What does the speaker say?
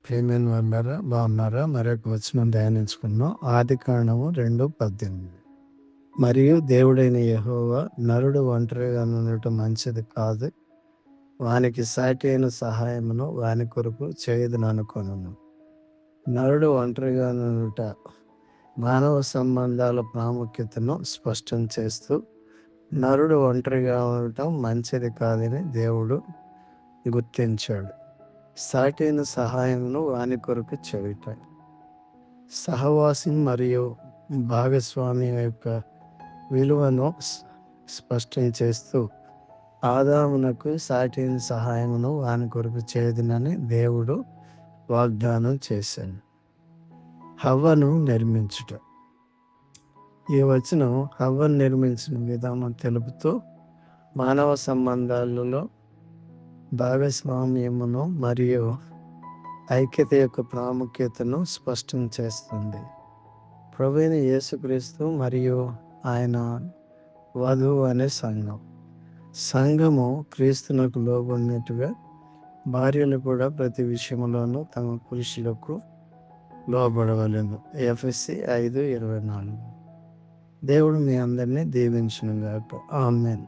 ప్రియమైన వాళ్ళారా, బాగున్నారా? మరొక వచనం ధ్యానించుకున్నాం. ఆదికాండము 2:18. మరియు దేవుడైన యెహోవా నరుడు ఒంటరిగా నుండుట మంచిది కాదు, వానికి సాటి అయిన సహాయమును వాని కొరకు చేయదుననుకొనెను. నరుడు ఒంటరిగా నుండుట మానవ సంబంధాల ప్రాముఖ్యతను స్పష్టం చేస్తూ, నరుడు ఒంటరిగా ఉండటం మంచిది కాదని దేవుడు గుర్తించాడు. సాటైన సహాయమును వాని కొరకు చేయుట, సహవాసం మరియు భాగస్వామ్యం యొక్క విలువను స్పష్టం చేస్తూ, ఆదామునకు సాటైన సహాయమును వాని కొరకు చేయదునని దేవుడు వాగ్దానం చేశాడు. హవ్వను నిర్మించుట. ఈ వచనం హవ్వను నిర్మించిన విధానం తెలుపుతూ, మానవ సంబంధాలలో భాగస్వామ్యమును మరియు ఐక్యత యొక్క ప్రాముఖ్యతను స్పష్టం చేస్తుంది. ప్రభువైన యేసుక్రీస్తు మరియు ఆయన వధువు అనే సంఘము క్రీస్తునకు లోబడినట్టుగా భార్యలు కూడా ప్రతి విషయంలోనూ తమ పురుషులకు లోబడవలెను. ఎఫెసీ 5:24. దేవుడు మీ అందరినీ దీవించును గాక. ఆమేన్.